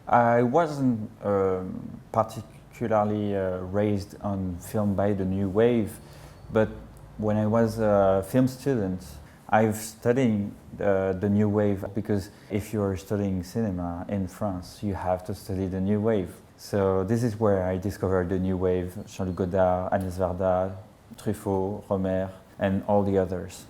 I wasn't particularly raised on film by the New Wave, but when I was a film student, I've studied the New Wave because if you're studying cinema in France, you have to study the New Wave. So this is where I discovered the New Wave, Jean-Luc Godard, Agnès Varda, Truffaut, Romer, and all the others.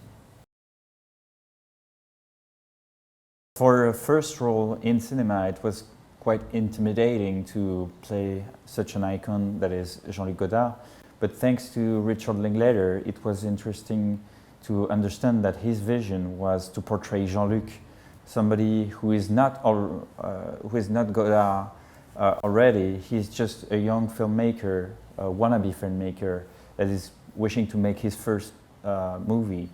For a first role in cinema, it was quite intimidating to play such an icon that is Jean-Luc Godard. But thanks to Richard Linklater, it was interesting to understand that his vision was to portray Jean-Luc, somebody who is not Godard already. He's just a young filmmaker, a wannabe filmmaker that is wishing to make his first movie.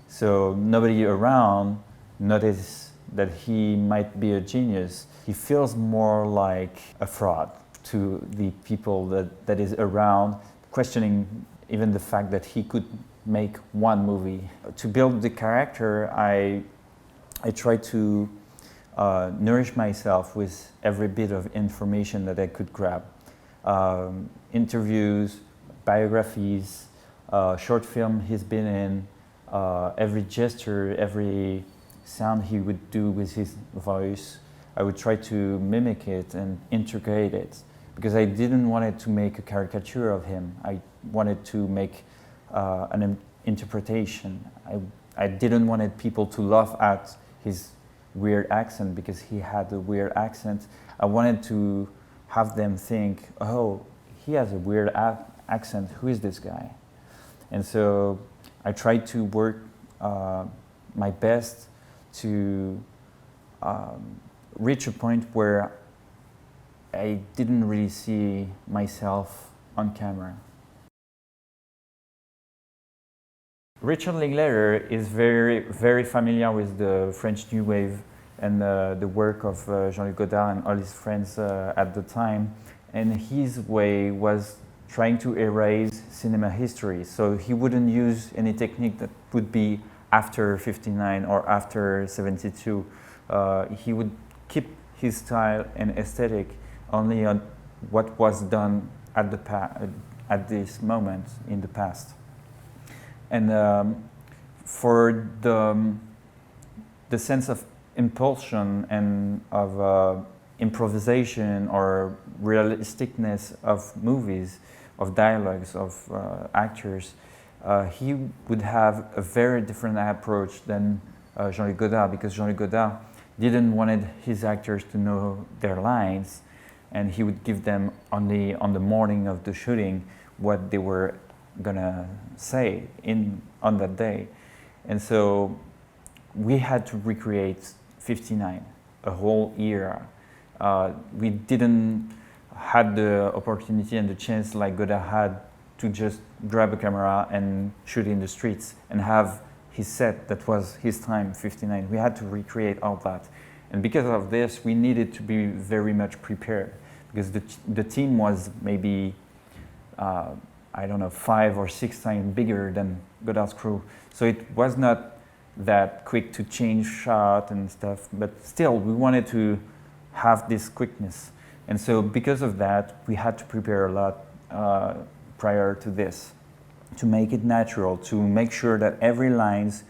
So nobody around noticed that he might be a genius. He feels more like a fraud to the people that is around, questioning even the fact that he could make one movie. To build the character, I tried to nourish myself with every bit of information that I could grab. Interviews, biographies, short film he's been in, every gesture, every sound he would do with his voice. I would try to mimic it and integrate it because I didn't want it to make a caricature of him. I wanted to make an interpretation. I didn't want people to laugh at his weird accent because he had a weird accent. I wanted to have them think, oh, he has a weird accent, who is this guy? And so I tried to work my best to reach a point where I didn't really see myself on camera. Richard Linklater is very familiar with the French New Wave and the work of Jean-Luc Godard and all his friends at the time. And his way was trying to erase cinema history. So he wouldn't use any technique that would be after 59 or after 72. He would keep his style and aesthetic only on what was done at this moment in the past. And for the sense of impulsion and of improvisation or realisticness of movies, of dialogues, of actors, he would have a very different approach than Jean-Luc Godard, because Jean-Luc Godard didn't want his actors to know their lines, and he would give them only on the morning of the shooting what they were gonna say on that day. And so we had to recreate 59, a whole era. We didn't had the opportunity and the chance like Godard had to just grab a camera and shoot in the streets and have his set that was his time, 59. We had to recreate all that. And because of this, we needed to be very much prepared because the team was maybe, I don't know, 5 or 6 times bigger than Godard's crew. So it was not that quick to change shot and stuff, but still we wanted to have this quickness. And so because of that, we had to prepare a lot prior to this, to make it natural, to make sure that every lines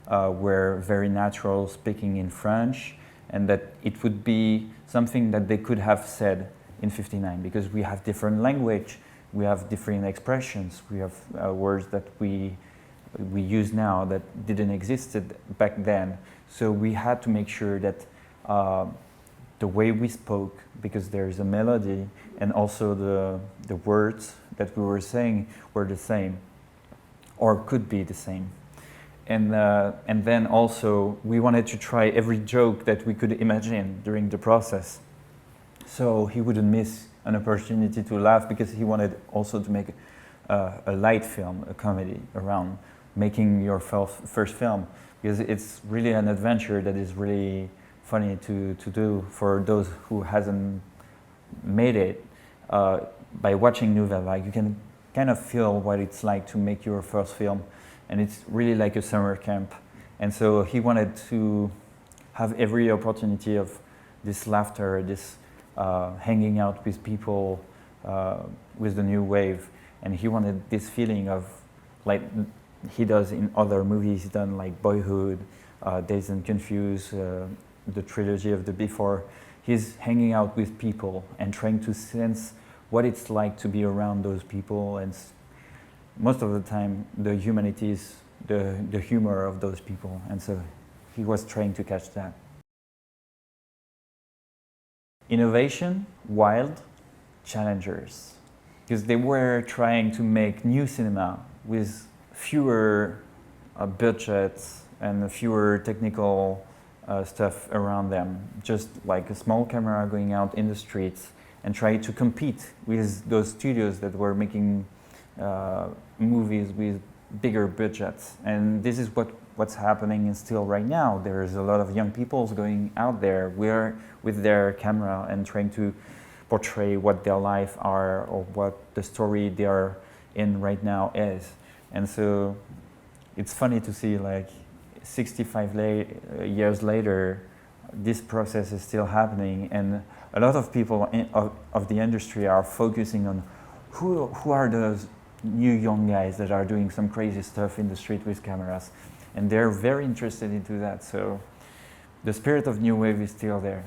were very natural, speaking in French, and that it would be something that they could have said in 59, because we have different language, we have different expressions, we have words that we use now that didn't exist back then. So we had to make sure that the way we spoke, because there's a melody, and also the words that we were saying were the same, or could be the same. And then also we wanted to try every joke that we could imagine during the process. So he wouldn't miss an opportunity to laugh, because he wanted also to make a light film, a comedy around making your first film, because it's really an adventure that is really funny to do for those who hasn't made it. By watching Nouvelle Vague, you can kind of feel what it's like to make your first film, and it's really like a summer camp. And so he wanted to have every opportunity of this laughter, this hanging out with people with the new wave, and he wanted this feeling of, like he does in other movies. He's done like Boyhood, Dazed and Confused, the trilogy of the Before. He's hanging out with people and trying to sense what it's like to be around those people, and most of the time the humanities, the humor of those people, and so he was trying to catch that. Innovation, wild, challengers, because they were trying to make new cinema with fewer budgets and fewer technical stuff around them, just like a small camera going out in the streets and try to compete with those studios that were making movies with bigger budgets. And this is what's happening still right now. There's a lot of young people going out there with their camera and trying to portray what their life are or what the story they are in right now is. And so it's funny to see, like 65 years later, this process is still happening, and a lot of people of the industry are focusing on who are those new young guys that are doing some crazy stuff in the street with cameras, and they're very interested into that. So the spirit of new wave is still there.